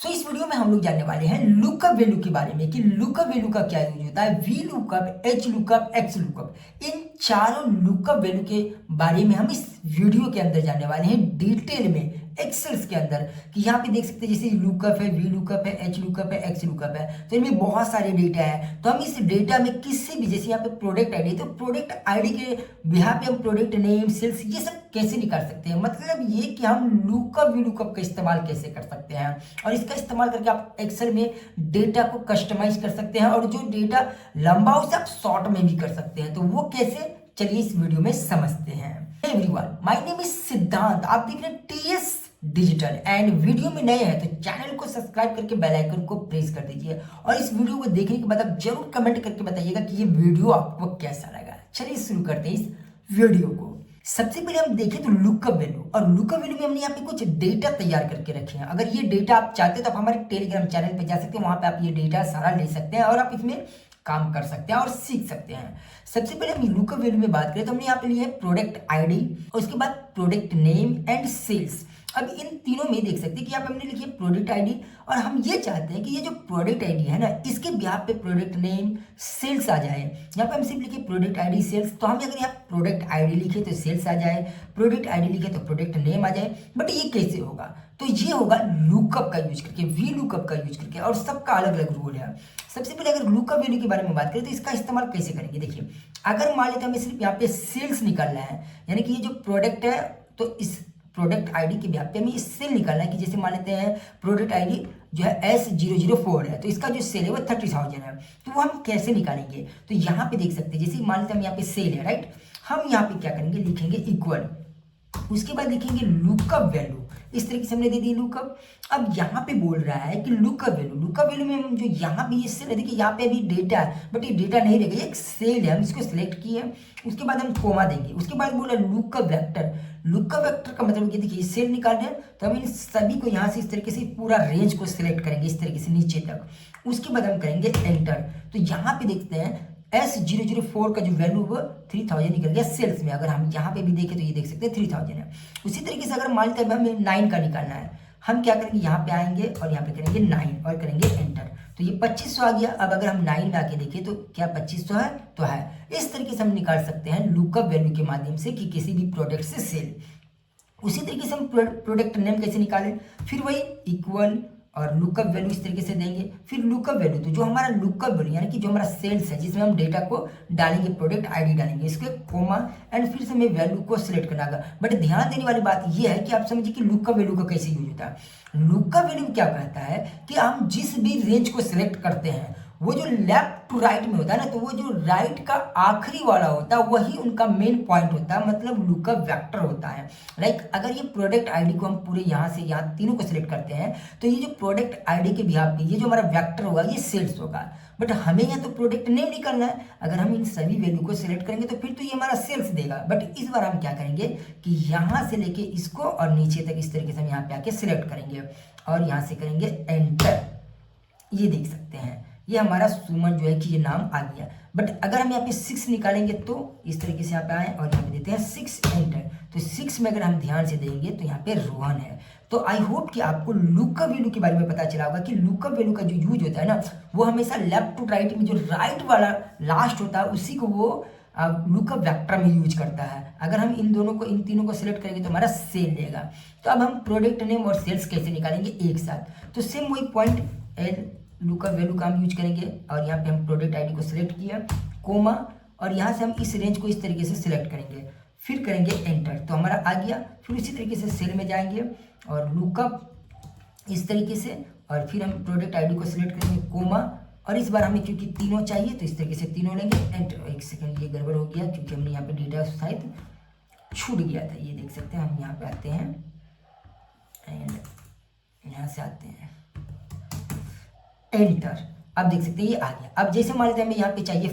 इस वीडियो में हम लोग जानने वाले हैं लुकअप वैल्यू के बारे में कि लुकअप वैल्यू का क्या यूज होता है। V lookup, H lookup, X lookup, इन चारों लुकअप वैल्यू के बारे में हम इस वीडियो के अंदर जानने वाले हैं डिटेल में एक्सेल्स के अंदर। कि यहाँ पे देख सकते हैं जैसे लुकअप है, वी लुकअप है, एच लुकअप है, एक्स लुकअप है, तो इनमें बहुत सारे डेटा है। तो हम इस डेटा में किससे भी, जैसे यहाँ पे प्रोडक्ट आईडी, तो प्रोडक्ट आईडी के यहाँ पे हम प्रोडक्ट नेम, सेल्स, ये सब कैसे निकाल सकते हैं। मतलब ये कि हम लुकअप वी लुकअप का इस्तेमाल कैसे कर सकते हैं और इसका इस्तेमाल करके आप एक्सेल में डेटा को कस्टमाइज कर सकते हैं और जो डेटा लंबा हो उसे आप शॉर्ट में भी कर सकते हैं। तो वो कैसे, चलिए इस वीडियो में समझते हैं। एवरीवन, माय नेम इज सिद्धांत, आप देख रहे हैं टीएस डिजिटल एंड वीडियो में नए हैं तो चैनल को सब्सक्राइब करके बेल आइकन को प्रेस कर दीजिए और इस वीडियो को देखने के बाद आप जरूर कमेंट करके बताइएगा कि ये वीडियो आपको कैसा लगा। चलिए शुरू करते हैं इस वीडियो को। सबसे पहले हम देखें तो लुकअप वैल्यू, और लुकअप वैल्यू में हमने यहाँ पे कुछ डेटा तैयार करके रखे हैं। अगर ये डेटा आप चाहते हैं तो आप हमारे टेलीग्राम चैनल पे जा सकते हैं, वहां पे आप ये डेटा सारा ले सकते हैं और आप इसमें काम कर सकते हैं और सीख सकते हैं। सबसे पहले हम लुकअप वैल्यू में बात करें तो हमने यहाँ पे लिया है प्रोडक्ट आईडी और उसके बाद प्रोडक्ट नेम एंड सेल्स। अब इन तीनों में देख सकते हैं कि यहाँ पे हमने लिखी है प्रोडक्ट आईडी और हम ये चाहते हैं कि ये जो प्रोडक्ट आईडी है ना, इसके ब्याह पे प्रोडक्ट नेम सेल्स आ जाए। यहाँ पे हम सिर्फ लिखे प्रोडक्ट आईडी सेल्स, तो हम अगर यहाँ प्रोडक्ट आईडी लिखे तो सेल्स आ जाए, प्रोडक्ट आईडी लिखे तो प्रोडक्ट नेम आ जाए। बट ये कैसे होगा, तो ये होगा लुकअप का यूज करके, वी लुकअप का यूज करके, और सबका अलग अलग रूल है। सबसे पहले अगर लुकअप वैल्यू के बारे में बात करें तो इसका इस्तेमाल कैसे करेंगे। देखिए, अगर मान लेते हमें सिर्फ यहाँ पे सेल्स निकालना है, यानी कि ये जो प्रोडक्ट है तो इस प्रोडक्ट आईडी के व्याप्ति में सेल निकालना है कि जैसे मान लेते हैं प्रोडक्ट आईडी जो है S004 है तो इसका जो सेल है वो 30,000 है। तो वो हम कैसे निकालेंगे, तो यहाँ पे देख सकते हैं जैसे मान लेते हैं हम यहाँ पे सेल है, राइट। हम यहाँ पे क्या करेंगे, लिखेंगे इक्वल, उसके बाद लिखेंगे लुकअप वैल्यू। इस तरीके से हमने दे दी लुकअप। अब यहाँ पे बोल रहा है कि लुकअप वैल्यू, लुकअप वैल्यू में हम जो यहाँ पे ये सेल है, देखिए यहाँ पे अभी डेटा है बट ये डेटा नहीं रहेगा, ये एक सेल है, हम इसको सिलेक्ट किए। उसके बाद हम कोमा देंगे, उसके बाद बोला लुकअप वेक्टर। लुकअप वेक्टर का मतलब ये देखिए सेल निकाल रहे हैं तो हम इन सभी को यहाँ से इस तरीके से पूरा रेंज को सिलेक्ट करेंगे इस तरीके से नीचे तक। उसके बाद हम करेंगे एंटर। तो यहाँ पे देखते हैं S004 का जो वैल्यू वो 3000 निकल गया सेल्स में। अगर हम यहाँ पे भी देखें तो ये देख सकते हैं 3000 है। उसी तरीके से अगर मान लेते हैं हमें 9 का निकालना है, हम क्या करेंगे, यहाँ पे आएंगे और यहाँ पे करेंगे 9 और करेंगे एंटर। तो ये 2500 आ गया। अब अगर हम 9 में आके देखें तो क्या 2500 है, तो है। इस तरीके से हम निकाल सकते हैं लुकअप वैल्यू के माध्यम से कि किसी भी प्रोडक्ट से सेल। उसी तरीके से हम प्रोडक्ट नेम कैसे निकालें, फिर वही इक्वल और लुकअप वैल्यू इस तरीके से देंगे। फिर लुकअप वैल्यू, तो जो हमारा लुकअप वैल्यू यानी कि जो हमारा सेल्स है जिसमें हम डेटा को डालेंगे, प्रोडक्ट आईडी डालेंगे, इसके कोमा एंड फिर से हमें वैल्यू को सिलेक्ट करना होगा। बट ध्यान देने वाली बात यह है कि आप समझिए कि लुकअप वैल्यू का कैसे यूज होता है। लुकअप वैल्यू क्या कहता है कि हम जिस भी रेंज को सिलेक्ट करते हैं वो जो लेफ्ट टू राइट में होता है ना, तो वो जो राइट का आखिरी वाला होता है वही उनका मेन पॉइंट होता है, मतलब लुकअप वेक्टर होता है। लाइक अगर ये प्रोडक्ट आईडी को हम पूरे यहाँ से यहाँ तीनों को सिलेक्ट करते हैं तो ये जो प्रोडक्ट आईडी के बिहाफ पे ये जो हमारा वेक्टर होगा ये सेल्स होगा। बट हमें यहाँ तो प्रोडक्ट नेम निकालना है। अगर हम इन सभी वैल्यू को सिलेक्ट करेंगे तो फिर तो ये हमारा सेल्स देगा। बट इस बार हम क्या करेंगे कि यहाँ से लेके इसको और नीचे तक इस तरीके से हम यहाँ पे आके सिलेक्ट करेंगे और यहाँ से करेंगे एंटर। ये देख सकते हैं ये हमारा सुमन जो है कि ये नाम आ गया। बट अगर हम यहाँ पे 6 निकालेंगे तो इस तरीके से यहाँ पे आए और यहाँ पे देते हैं 6 एंटर। तो 6 में अगर हम ध्यान से देंगे तो यहाँ पे रोहन है। तो आई होप कि आपको लुकअप वैल्यू के बारे में पता चला होगा कि लुकअप वैल्यू का जो यूज होता है ना, वो हमेशा लेफ्ट टू राइट में जो राइट वाला लास्ट होता है उसी को वो लुकअप वेक्टर में यूज करता है। अगर हम इन दोनों को, इन तीनों को सिलेक्ट करेंगे तो हमारा सेल देगा। तो अब हम प्रोडक्ट नेम और सेल्स कैसे निकालेंगे एक साथ, तो सेम वही पॉइंट लुकअप वैल्यू का हम यूज करेंगे और यहाँ पे हम प्रोडक्ट आईडी को सिलेक्ट किया, कोमा, और यहाँ से हम इस रेंज को इस तरीके से सिलेक्ट करेंगे, फिर करेंगे एंटर। तो हमारा आ गया। फिर उसी तरीके से सेल में जाएंगे और लुकअप इस तरीके से, और फिर हम प्रोडक्ट आईडी को सिलेक्ट करेंगे, कोमा, और इस बार हमें क्योंकि तीनों चाहिए तो इस तरीके से तीनों लेंगे एंटर। एक सेकेंड, ये गड़बड़ हो गया क्योंकि हमने यहाँ पे डेटा शायद छूट गया था। ये देख सकते हैं, हम यहाँ पे आते हैं एंड यहाँ से आते हैं एंटर। अब देख सकते हैं ये आ गया। अब जैसे मान लेते हैं हमें यहाँ पे चाहिए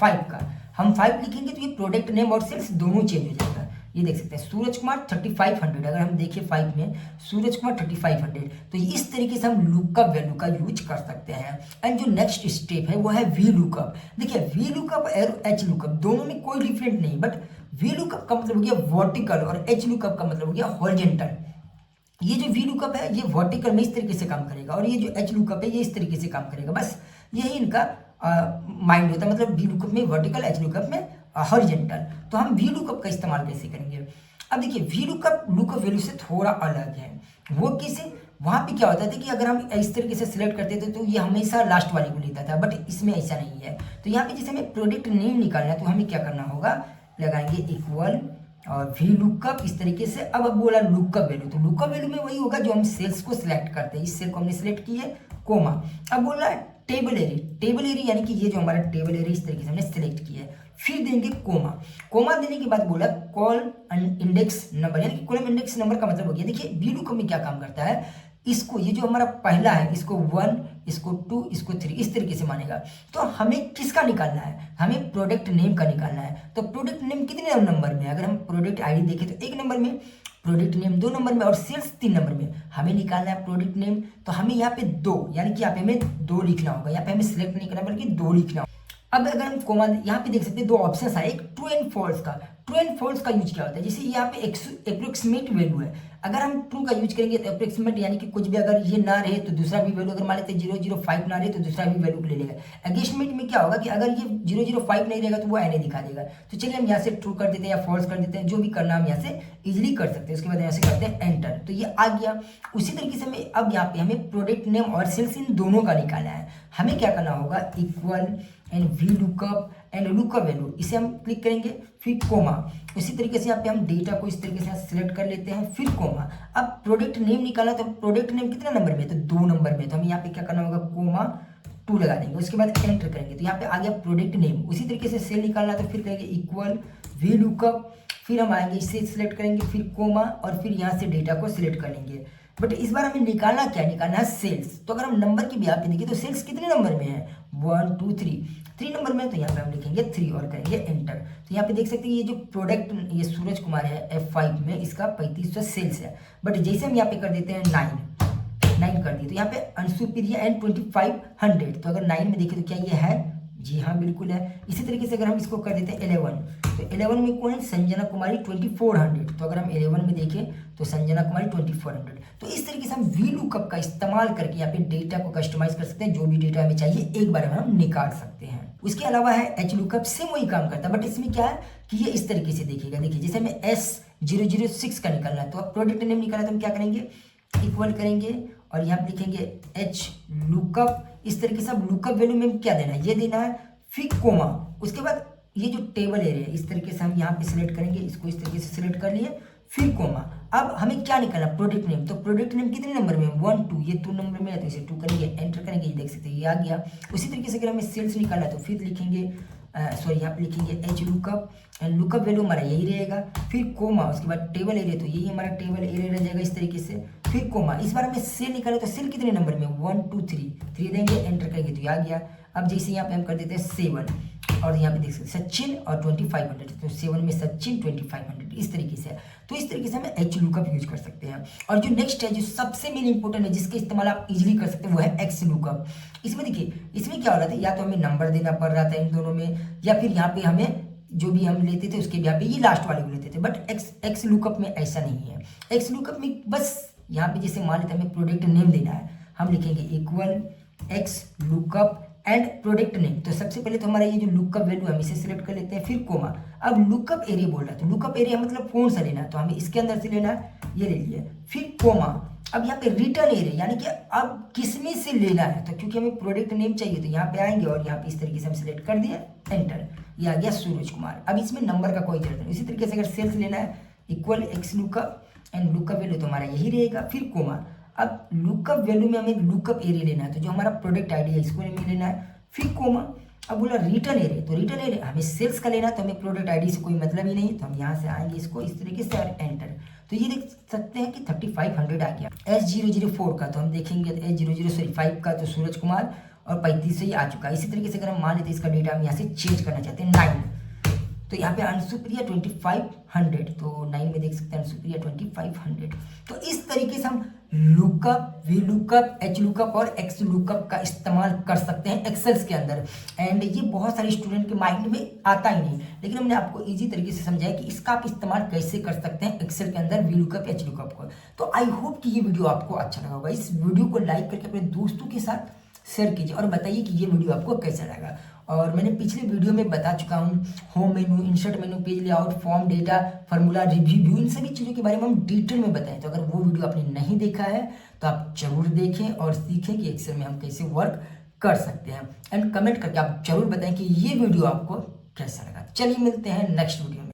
5 का, हम 5 लिखेंगे तो ये प्रोडक्ट नेम और सेल्स दोनों चेंज हो जाएगा। ये देख सकते हैं सूरज कुमार 3500, अगर हम देखें 5 में सूरज कुमार 3500। तो इस तरीके से हम लुकअप वैल्यू का यूज कर सकते हैं। एंड जो नेक्स्ट स्टेप है वो है वी लुकअप। देखिए वी लुकअप और एच लुकअप दोनों में कोई डिफरेंट नहीं, बट वी लुकअप का मतलब हो गया वर्टिकल और एच लुकअप का मतलब हो गया हॉरिजॉन्टल। ये जो वी लुकअप है ये वर्टिकल में इस तरीके से काम करेगा, और ये जो एच लुकअप है ये इस तरीके से काम करेगा। बस यही इनका माइंड होता है, मतलब वी लुकअप में वर्टिकल, एच लुकअप में हॉरिजॉन्टल। तो हम वी लुकअप का इस्तेमाल कैसे करेंगे? अब देखिए वी लुकअप वैल्यू से थोड़ा अलग है। वो कैसे? वहाँ पे क्या होता था कि अगर हम इस तरीके से सिलेक्ट करते थे तो ये हमेशा लास्ट वाले को लेता था, बट इसमें ऐसा नहीं है। तो यहाँ पे जैसे हमें प्रोडक्ट नेम निकालना है तो हमें क्या करना होगा, लगाएंगे इक्वल और वी लुकअप इस तरीके से। अब बोला लुकअप वैल्यू, तो लुकअप वैल्यू में वही होगा जो हम सेल्स को सिलेक्ट करते हैं। इस सेल को हमने सिलेक्ट की है, कोमा। अब बोल रहा है टेबल एरिया यानी कि ये जो हमारा टेबल एरिया इस तरीके से हमने सिलेक्ट किया है। फिर देंगे कोमा। कोमा देने के बाद बोला कॉल इंडेक्स नंबर, यानी कि कॉलम इंडेक्स नंबर का मतलब हो गया, देखिए वी लुकअप में क्या काम करता है, इसको ये जो हमारा पहला है इसको 1, इसको 2, इसको 3 इस तरीके से मानेगा। तो हमें किसका निकालना है, हमें प्रोडक्ट नेम का निकालना है। तो प्रोडक्ट नेम कितने नंबर में है? अगर हम प्रोडक्ट आईडी देखें तो 1 नंबर में, प्रोडक्ट नेम 2 नंबर में और सेल्स 3 नंबर में। हमें निकालना है प्रोडक्ट नेम, तो हमें यहाँ पे 2 यानी कि यहाँ पे हमें 2 लिखना होगा। यहाँ पे हमें सिलेक्ट नहीं करना बल्कि 2 लिखना होगा। अब अगर हम कोमा यहाँ पे देख सकते हैं 2 ऑप्शन है, एक ट्रू एंड फॉल्स का। ट्रू एंड फॉल्स का यूज क्या होता है, जैसे यहाँ पे अप्रोक्सीमेट वैल्यू है, अगर हम ट्रू का यूज करेंगे तो अप्रोक्सीमेट यानी कि कुछ भी अगर ये ना रहे तो दूसरा भी वैल्यू, अगर मान लेते 005 ना रहे तो दूसरा भी वैल्यू ले लेगा। अगेंस्टमेंट में क्या होगा कि अगर ये 005 नहीं रहेगा तो वो एन दिखा देगा। तो चलिए हम यहाँ से ट्रू कर देते हैं या फॉल्स कर देते हैं, जो भी करना हम यहाँ से इजिली कर सकते हैं। उसके बाद यहाँ से करते हैं एंटर, तो ये आ गया। उसी तरीके से हमें अब यहाँ पे हमें प्रोडक्ट नेम और सेल्स इन दोनों का निकालना है। हमें क्या करना होगा, equal and V lookup and lookup value, इसे हम क्लिक करेंगे, फिर कोमा। उसी तरीके से यहाँ पे हम डेटा को इस तरीके से सिलेक्ट कर लेते हैं, फिर कोमा। अब प्रोडक्ट नेम निकाला, तो प्रोडक्ट नेम कितना नंबर में, तो 2 नंबर में। तो हमें यहाँ पे क्या करना होगा, कोमा 2 लगा देंगे। उसके बाद एंटर करेंगे तो यहाँ पे आ गया प्रोडक्ट नेम। उसी तरीके से सेल निकालना तो फिर करेंगे इक्वल वी लुकअप, फिर हम आएंगे इसे सिलेक्ट करेंगे, फिर कोमा और फिर यहाँ से डेटा को सिलेक्ट कर लेंगे। बट इस बार हमें निकालना क्या, निकालना है सेल्स। तो अगर हम नंबर की भी यहाँ पे देखिए तो सेल्स कितने नंबर में है, 1 2 3 नंबर में। तो यहाँ पे हम लिखेंगे 3 और करेंगे एंटर। तो यहाँ पे देख सकते हैं ये जो प्रोडक्ट ये सूरज कुमार है F5 में, इसका 3500 सेल्स है। बट जैसे हम यहाँ पे कर देते हैं 9 कर दिए तो यहाँ पे अनसुपीरियर एंड 2500। तो अगर 9 में देखें तो क्या ये है, जी हाँ बिल्कुल है। इसी तरीके से अगर हम इसको कर देते हैं 11, तो 11 में कौन है, संजना कुमारी 2400। तो अगर हम 11 में देखें तो संजना कुमारी 2400। तो इस तरीके से हम वी लुकअप का इस्तेमाल करके यहाँ पे डेटा को कस्टमाइज कर सकते हैं। जो भी डेटा हमें चाहिए एक बार में हम निकाल सकते हैं। उसके अलावा है एच लुकअप, सेम वही काम करता है, बट इसमें क्या है कि ये इस तरीके से देखिएगा। देखिए जैसे हमें S006 का निकालना है, तो अब प्रोडक्ट नेम निकाला तो हम क्या करेंगे, इक्वल करेंगे और यहाँ पे लिखेंगे एच लुकअप। इस तरीके से अब लुकअप वैल्यू में क्या देना है, ये देना है, फिर कोमा। उसके बाद ये जो टेबल एरिया है इस तरीके से हम यहाँ पे सिलेक्ट करेंगे, इसको इस तरीके से सिलेक्ट कर लिए, फिर कोमा। अब हमें क्या निकालना, प्रोडक्ट नेम। तो प्रोडक्ट नेम कितने नंबर में, 1 2, ये 2 नंबर में है तो इसे 2 करेंगे, एंटर करेंगे, ये देख सकते हैं ये आ गया। उसी तरीके से अगर हमें सेल्स निकालना है तो फिर लिखेंगे सॉरी यहाँ पे लिखेंगे H lookup and lookup value हमारा यही रहेगा, फिर कोमा। उसके बाद टेबल एरिया, तो यही हमारा टेबल एरिया रह जाएगा इस तरीके से, फिर कोमा। इस बार हमें सेल निकाला तो सेल कितने नंबर में, 1 2 3 देंगे, एंटर करेंगे तो ये आ गया। अब जैसे यहाँ पे हम कर देते हैं 7 और यहाँ पे देख सकते हैं सचिन और 2500, तो 7 में सचिन 2500 इस तरीके से। तो इस तरीके से हमें एच लुकअप यूज कर सकते हैं। और जो नेक्स्ट है जो सबसे मेन इंपॉर्टेंट है जिसका इस्तेमाल आप इजीली कर सकते हैं वो है एक्स लुकअप। इसमें देखिए इसमें क्या हो रहा था, या तो हमें नंबर देना पड़ रहा था इन दोनों में, या फिर यहाँ पे हमें जो भी हम लेते थे उसके यहाँ पे ये लास्ट वाले को लेते थे। बट एक्स लुकअप में ऐसा नहीं है। एक्स लुकअप में बस यहाँ पे जैसे मान लेते हमें प्रोडक्ट नेम देना है, हम लिखेंगे equal x lookup and product name. तो सबसे पहले तो हमारा ये जो लुकअप वैल्यू हम इसे सिलेक्ट कर लेते हैं, फिर कोमा। अब लुकअप एरिया बोल रहा है, तो लुकअप एरिया मतलब कौन सा लेना है, तो हमें इसके अंदर से लेना है, ये ले लिया, फिर कोमा। अब यहाँ पे रिटर्न एरिया यानी कि अब किसमें से लेना है, तो क्योंकि हमें प्रोडक्ट नेम चाहिए तो यहाँ पे आएंगे और यहाँ पे इस तरीके से हम सिलेक्ट कर दिया, एंटर, ये आ गया सूरज कुमार। अब इसमें नंबर का कोई जरूरत नहीं। इसी तरीके से अगर सेल्स लेना है equal x lookup and lookup value तो हमारा यही रहेगा, फिर कोमा। अब लुकअप वैल्यू में हमें लुकअप एरिया लेना है, तो जो हमारा प्रोडक्ट आईडी है इसको हमें लेना है, फिर कोमा। अब बोला रिटर्न एरिया, तो रिटर्न एरिया हमें सेल्स का लेना है, तो हमें प्रोडक्ट आईडी से कोई मतलब ही नहीं, तो हम यहाँ से आएंगे इसको इस तरीके से और एंटर। तो ये देख सकते हैं कि 3500 आ गया। S004 का तो हम देखेंगे S005 का तो सूरज कुमार और 3500 ही आ चुका है। इसी तरीके से अगर हम मान लेते इसका डेटा हम यहाँ से चेंज करना चाहते हैं 9, तो यहाँ पे अंशुप्रिया 2500, तो 9 में देख सकते हैं अंशुप्रिया 2500। तो इस तरीके से हम lookup, we lookup, H lookup और एक्स लुकअप का इस्तेमाल कर सकते हैं एक्सेल्स के अंदर। एंड ये बहुत सारे स्टूडेंट के माइंड में आता ही नहीं, लेकिन हमने आपको इजी तरीके से समझाया कि इसका आप इस्तेमाल कैसे कर सकते हैं एक्सेल के अंदर वी लुकअप, एच लुकअप को। तो आई होप कि ये वीडियो आपको अच्छा लगा होगा। इस वीडियो को लाइक करके अपने दोस्तों के साथ शेयर कीजिए और बताइए कि ये वीडियो आपको कैसा लगा। और मैंने पिछले वीडियो में बता चुका हूँ home menu, insert menu, page layout, form, data, formula, review, इन सभी चीज़ों के बारे में हम डिटेल में बताएं। तो अगर वो वीडियो आपने नहीं देखा है तो आप जरूर देखें और सीखें कि एक्सेल में हम कैसे वर्क कर सकते हैं। एंड कमेंट करके आप जरूर बताएं कि ये वीडियो आपको कैसा लगा। चलिए मिलते हैं नेक्स्ट वीडियो में।